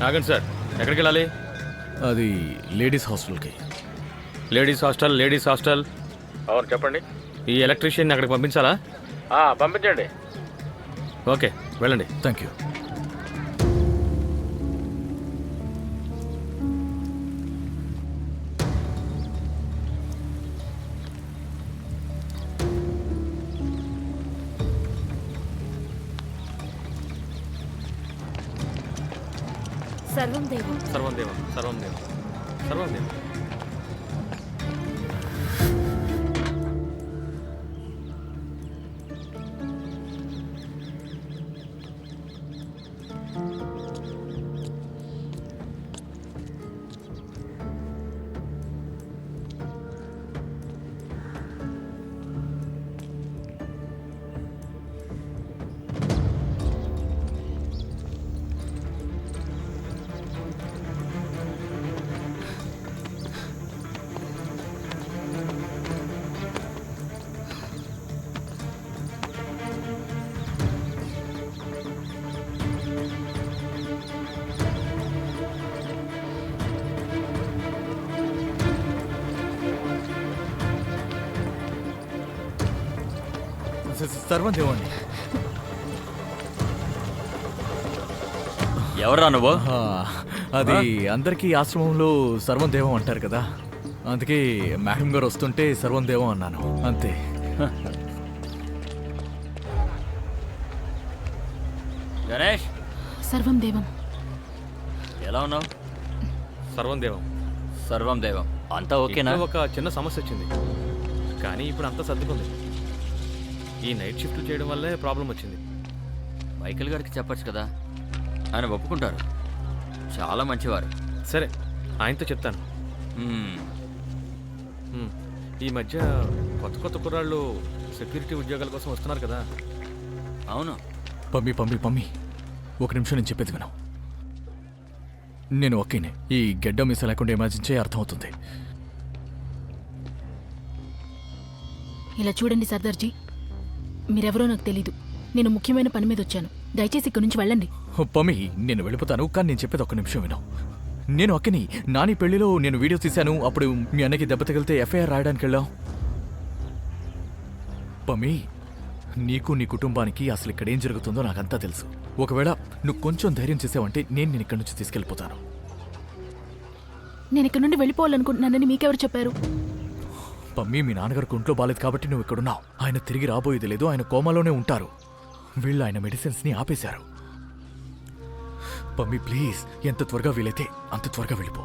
ఆగండి సార్, ఎక్కడికి వెళ్ళాలి? అది లేడీస్ హాస్టల్కి. Ladies hostel. అవును, చెప్పండి. ఈ ఎలక్ట్రీషియన్ని అక్కడికి పంపించాలా? పంపించండి. ఓకే, వెళ్ళండి. Thank you. సర్వం దేవం. సర్వం దేవం, సర్వం దేవం, సర్వం దేవం. సర్వం దేవండి. ఎవరా నువ్వు? అది అందరికీ ఆశ్రమంలో సర్వం దేవం అంటారు కదా, అందుకే మేడం గారు వస్తుంటే సర్వం దేవం అన్నాను, అంతే. గణేష్, సర్వం దేవం. ఎలా ఉన్నావు? సర్వం దేవం. సర్వం దేవం. అంతా ఓకేనా? ఒక చిన్న సమస్య వచ్చింది, కానీ ఇప్పుడు అంతా సర్దుకుంది. ఈ నైట్ షిఫ్ట్ చేయడం వల్లే ప్రాబ్లం వచ్చింది. మైకేల్ గారికి చెప్పొచ్చు కదా, ఆయన ఒప్పుకుంటారు. చాలా మంచివారు. సరే, ఆయనతో చెప్తాను. ఈ మధ్య కొత్త కొత్త కుర్రాళ్ళు సెక్యూరిటీ ఉద్యోగాల కోసం వస్తున్నారు కదా. అవును. పమ్మి ఒక నిమిషం నేను చెప్పేది విను. నేను ఒకేనే, ఈ గెడ్డ మిస్ లేకుండా ఇమాజిన్ చేయ అర్థమవుతుంది. ఇలా చూడండి సర్దార్జీ, మీరెవరో నాకు తెలీదు. నేను ముఖ్యమైన పని మీద వచ్చాను. దయచేసి ఇక్కడి నుంచి వెళ్ళండి. పమ్మి, నేను వెళ్ళిపోతాను, కానీ నేను చెప్పేది ఒక్క నిమిషం విను. నేను అక్కని నాని పెళ్లిలో నేను వీడియో తీశాను. అప్పుడు మీ అన్నకి దెబ్బ తగిలితే ఎఫ్ఐఆర్ రాయడానికి వెళ్ళాం. పమ్మి, నీకు నీ కుటుంబానికి అసలు ఇక్కడ ఏం జరుగుతుందో నాకంతా తెలుసు. ఒకవేళ నువ్వు కొంచెం ధైర్యం చేసావంటే నేను ఇక్కడి నుంచి తీసుకెళ్ళిపోతాను. నేను ఇక్కడ నుండి వెళ్ళిపోవాలనుకుంటున్నానని మీకెవరు చెప్పారు? పమ్మి, మీ నాన్నగారికి ఒంట్లో బాలేదు కాబట్టి నువ్వు ఇక్కడున్నావు. ఆయన తిరిగి రాబోయేది లేదు, ఆయన కోమాలోనే ఉంటారు. వీళ్ళు ఆయన మెడిసిన్స్ని ఆపేశారు. పమ్మి ప్లీజ్, ఎంత త్వరగా వీలైతే అంత త్వరగా వెళ్ళిపో.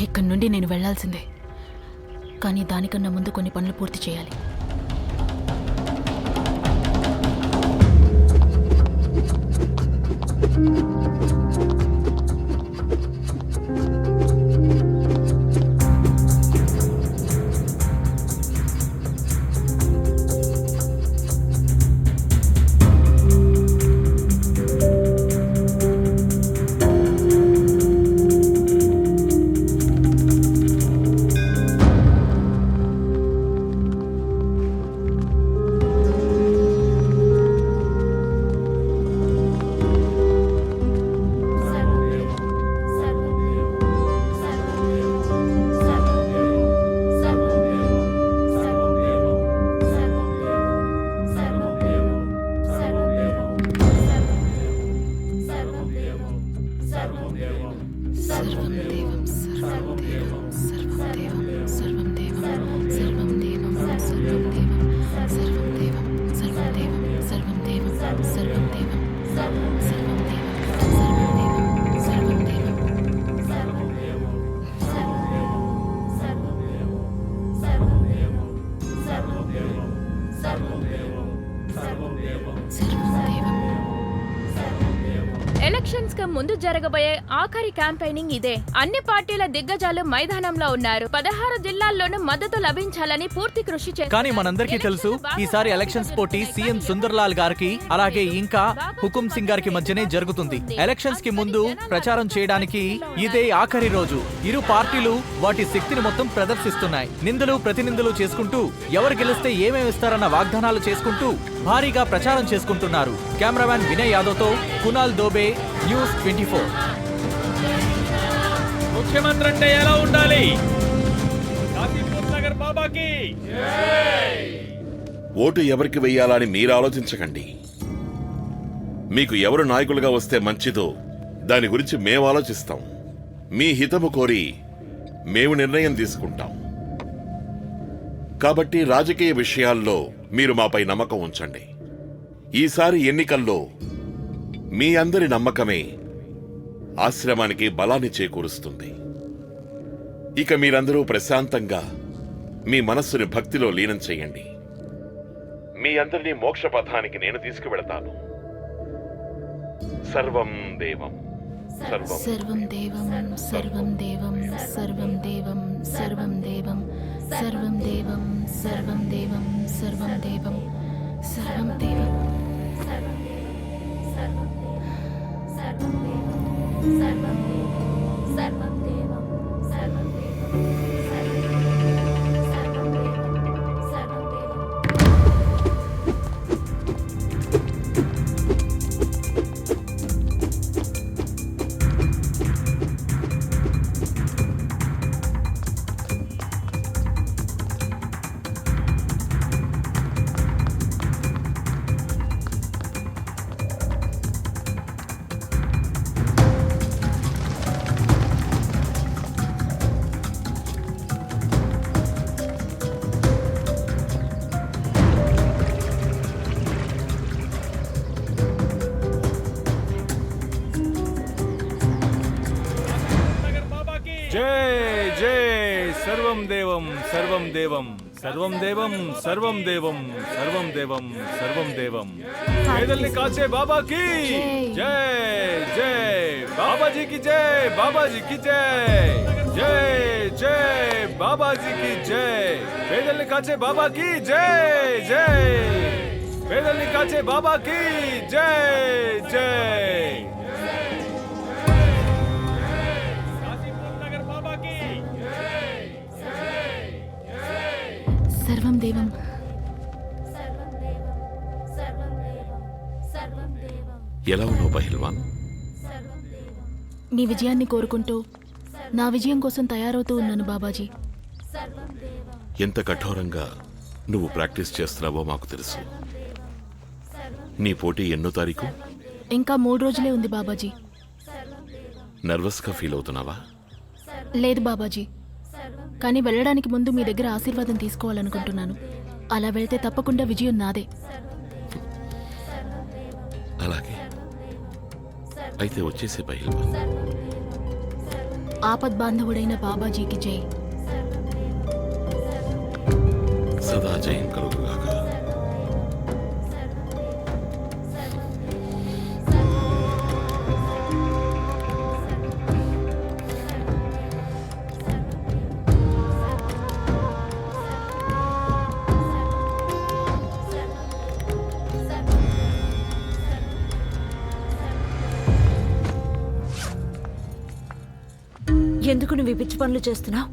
ఇక్కడి నుండి నేను వెళ్లాల్సిందే, కానీ దానికన్నా ముందు కొన్ని పనులు పూర్తి చేయాలి. ఎలక్షన్స్ కు ముందు జరగబోయే ఆఖరి క్యాంపెయినింగ్ ఇదే. అన్ని పార్టీల దిగ్గజాలు మైదానంలో ఉన్నారు. 16 జిల్లాల్లోనూ మద్దతు లభించాలని పూర్తి కృషి చేస్తారు. కానీ మనందరికీ తెలుసు ఈసారి ఎలక్షన్స్ పోటీ సీఎం సుందర్లాల్ గారికి అలాగే ఇంకా హుకుం సింగ్ గారికి మధ్యనే జరుగుతుంది. ఎలక్షన్స్ కి ముందు ప్రచారం చేయడానికి ఇదే ఆఖరి రోజు. ఇరు పార్టీలు వాటి శక్తిని మొత్తం ప్రదర్శిస్తున్నాయి. నిందలు ప్రతినిందలు చేసుకుంటూ ఎవరు గెలిస్తే ఏమేమి ఇస్తారన్న వాగ్దానాలు చేసుకుంటూ భారీగా ప్రచారం చేసుకుంటున్నారు. కెమెరామ్యాన్ వినయ్ యాదవ్ తో కునాల్ దోబే, న్యూస్ 24. ముఖ్యమంత్రి అంటే ఎలా ఉండాలి? కాశీపూర్ నగర్ బాబాకి ఓటు ఎవరికి వెయ్యాలని మీరు ఆలోచించకండి. మీకు ఎవరు నాయకులుగా వస్తే మంచిదో దాని గురించి మేము ఆలోచిస్తాం. మీ హితము కోరి మేము నిర్ణయం తీసుకుంటాం. కాబట్టి రాజకీయ విషయాల్లో మీరు మాపై నమ్మకం ఉంచండి. ఈసారి ఎన్నికల్లో మీ అందరి నమ్మకమే ఆశ్రమానికి బలాన్ని చేకూరుస్తుంది. ఇక మీరందరూ ప్రశాంతంగా మీ మనస్సుని భక్తిలో లీనం చేయండి. మీ అందరినీ మోక్ష పథానికి నేను తీసుకువెళతాను. సర్వం దేవం సర్వం దేవం సర్వం దేవం సర్వం దేవం సర్వం దేవం సర్వం దేవం సర్వం దేవం సర్వం దేవం సర్వం దేవం జై జై సర్వం దేవం సర్వం దేవం సర్వం దేవం సర్వం దేవం సర్వం దేవం సర్వం దేవం పేదల్ని కాచే బాబాకి జై జై బాబాజీకి జై బాబాజీకి జై జై జై బాబాజీకి జై పేదల్ని కాచే బాబాకి జై జై పేదల్ని కాచే బాబాకి జై జై సర్వం దేవం. ఎలా ఉన్నావు పహిల్వాన్? మీ విజయాన్ని కోరుకుంటూ నా విజయం కోసం తయారవుతూ ఉన్నాను బాబాజీ. ఎంత కఠోరంగా నువ్వు ప్రాక్టీస్ చేస్తున్నావో మాకు తెలుసు. నీ పోటీ ఎన్నో తారీఖు? ఇంకా 3 రోజులే ఉంది బాబాజీ. నర్వస్గా ఫీల్ అవుతున్నావా? లేదు బాబాజీ, కానీ వెళ్ళడానికి ముందు మీ దగ్గర ఆశీర్వాదం తీసుకోవాలనుకుంటున్నాను. అలా వెళ్తే తప్పకుండా విజయం నాదే. అలాగే అయితే వచ్చేసే పహిల్వాన్. ఆపద్బాంధవుడైన బాబాజీకి జై. సదా జయం కలుగుగాక. ఎందుకు నువ్వు పిచ్చి పనులు చేస్తున్నావు?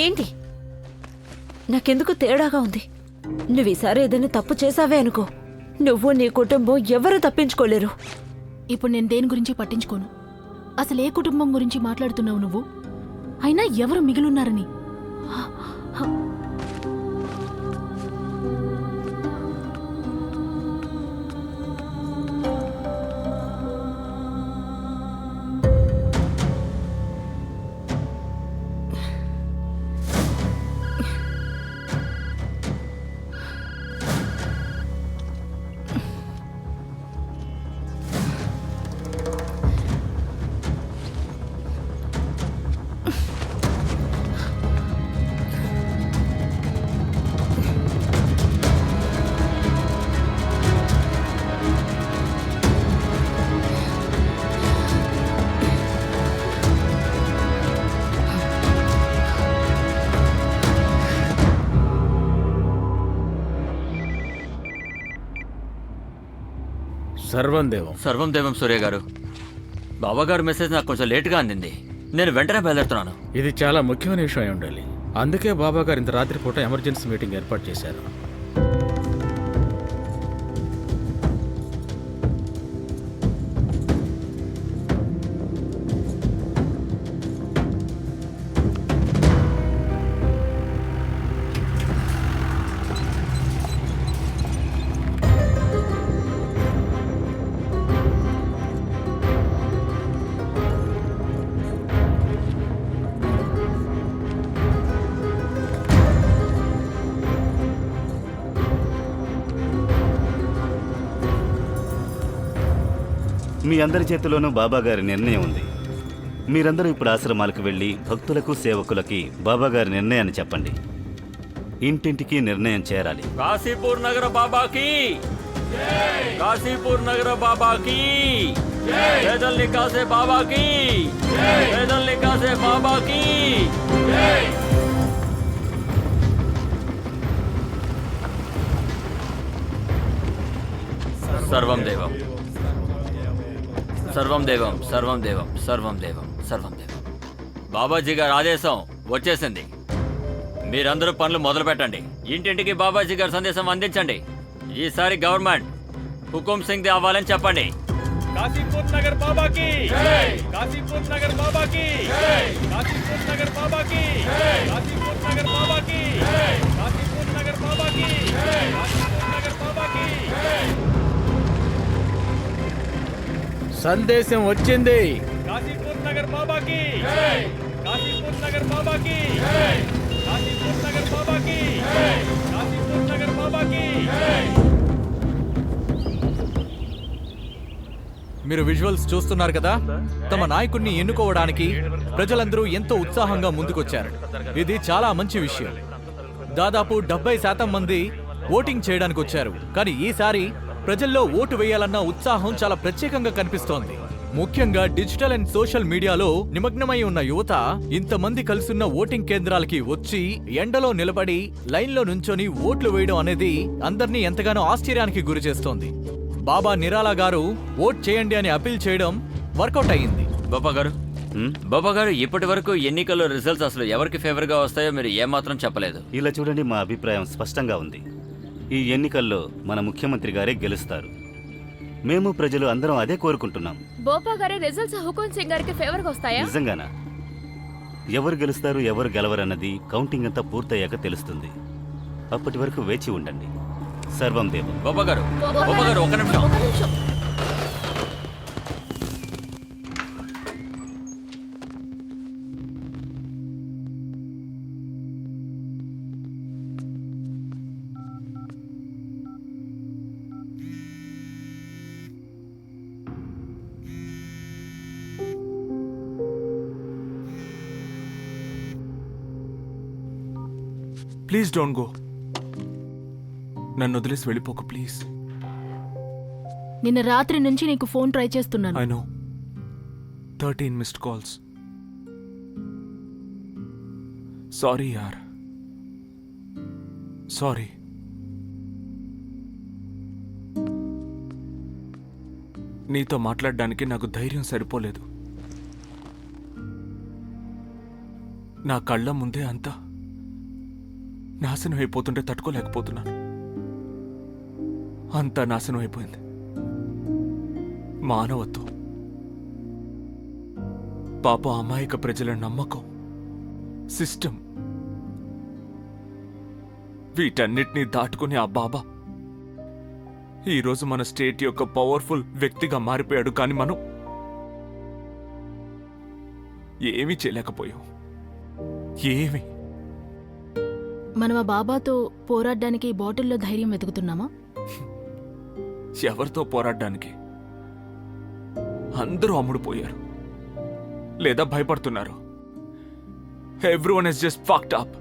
ఏంటి? నాకెందుకు తేడాగా ఉంది. నువ్వు ఈసారి ఏదైనా తప్పు చేసావే అనుకో, నువ్వు నీ కుటుంబం ఎవరు తప్పించుకోలేరు. ఇప్పుడు నేను దేని గురించి పట్టించుకోను. అసలు ఏ కుటుంబం గురించి మాట్లాడుతున్నావు నువ్వు? అయినా ఎవరు మిగిలిన్నారని? సర్వం దేవం. సర్వం దేవం సూర్య గారు. బాబాగారు మెసేజ్ నాకు కొంచెం లేటుగా అందింది. నేను వెంటనే బయలుదేరుతున్నాను. ఇది చాలా ముఖ్యమైన విషయం అయి ఉండాలి. అందుకే బాబా గారు ఇంత రాత్రిపూట ఎమర్జెన్సీ మీటింగ్ ఏర్పాటు చేశారు. మీ అందరి చేతిలోనూ బాబాగారి నిర్ణయం ఉంది. మీరందరూ ఇప్పుడు ఆశ్రమాలకు వెళ్ళి భక్తులకు సేవకులకి బాబాగారి నిర్ణయాన్ని చెప్పండి. ఇంటింటికి నిర్ణయం చేరాలి. కాశీపూర్ నగర బాబాకి, కాశీపూర్ నగర బాబాకి, పేదల్ని కాసే బాబాకి, పేదల్ని కాసే బాబాకి. సర్వం దేవం, సర్వం దేవం, సర్వం దేవం, సర్వం దేవం, సర్వం దేవం. బాబాజీ గారి ఆదేశం వచ్చేసింది. మీరందరూ పనులు మొదలు పెట్టండి. ఇంటింటికి బాబాజీ గారి సందేశం అందించండి. ఈసారి గవర్నమెంట్ హుకుం సింగ్ ది అవ్వాలని చెప్పండి. కాశీపూర్ నగర్ బాబాకి, కాశీపూర్ నగర్ బాబాకి, కాశీపూర్ నగర్ బాబాకి, కాశీపూర్ నగర్ బాబాకి, కాశీపూర్ నగర్ బాబాకి, కాశీపూర్ నగర్ బాబాకి. సందేశం వచ్చింది. కాశీపూర్ నగర్ బాబాకి, కాశీపూర్ నగర్ బాబాకి, కాశీపూర్ నగర్ బాబాకి, కాశీపూర్ నగర్ బాబాకి. మీరు విజువల్స్ చూస్తున్నారు కదా, తమ నాయకుడిని ఎన్నుకోవడానికి ప్రజలందరూ ఎంతో ఉత్సాహంగా ముందుకొచ్చారు. ఇది చాలా మంచి విషయం. దాదాపు 70% మంది ఓటింగ్ చేయడానికి వచ్చారు. కానీ ఈసారి ప్రజల్లో ఓటు వేయాలన్న ఉత్సాహం చాలా ప్రత్యేకంగా కనిపిస్తోంది. ముఖ్యంగా డిజిటల్ అండ్ సోషల్ మీడియాలో నిమగ్నమై ఉన్న యువత ఇంతమంది కలిసున్న ఓటింగ్ కేంద్రాలకి వచ్చి ఎండలో నిలబడి లైన్లో నుంచొని ఓట్లు వేయడం అనేది అందర్నీ ఎంతగానో ఆశ్చర్యానికి గురి చేస్తోంది. బాబా నిరాలా గారు ఓట్ చేయండి అని అపీల్ చేయడం వర్కౌట్ అయ్యింది. బాబా గారు, బాబా గారు, ఇప్పటి వరకు ఎన్నికల్లో రిజల్ట్స్ అసలు ఎవరికి ఫేవర్ గా వస్తాయో మీరు ఏమాత్రం చెప్పలేదు. ఇలా చూడండి, మా అభిప్రాయం స్పష్టంగా ఉంది. ఈ ఎన్నికల్లో మన ముఖ్యమంత్రి గారే గెలుస్తారు. మేము ప్రజలు అందరం అదే కోరుకుంటున్నాం. బోపా గారి రిజల్ట్స్ హుకుం సింగ్ గారికి ఫేవర్ గా వస్తాయా? నిజంగానా? ఎవరు గెలుస్తారు ఎవరు గెలవరన్నది కౌంటింగ్ అంతా పూర్తయ్యాక తెలుస్తుంది. అప్పటి వరకు వేచి ఉండండి. సర్వం దేవం. బాబా గారు, బాబా గారు, ఒక నిమిషం. ఒక నిమిషం. Please don't go. నన్ను వదిలేసి వెళ్ళిపోకు ప్లీజ్. నిన్న రాత్రి నుంచి నీకు ఫోన్ ట్రై చేస్తున్నాను. I know. 13 missed calls. Sorry యార్, సారీ. నీతో మాట్లాడడానికి నాకు ధైర్యం సరిపోలేదు. నా కళ్ళ ముందే అంతా నాశనం అయిపోతుంటే తట్టుకోలేకపోతున్నాను. అంతా నాశనం అయిపోయింది. మానవత్వం, పాప అమాయక ప్రజల నమ్మకం, సిస్టమ్, వీటన్నిటినీ దాటుకుని ఆ బాబా ఈరోజు మన స్టేట్ యొక్క పవర్ఫుల్ వ్యక్తిగా మారిపోయాడు. కానీ మనం ఏమీ చేయలేకపోయాం. ఏమి. మనం ఆ బాబాతో పోరాడడానికి బాటిల్లో ధైర్యం వెతుకుతున్నామా? ఎవరితో పోరాడడానికి? అందరూ అమ్ముడుపోయారు లేదా భయపడుతున్నారు. Everyone is just fucked up.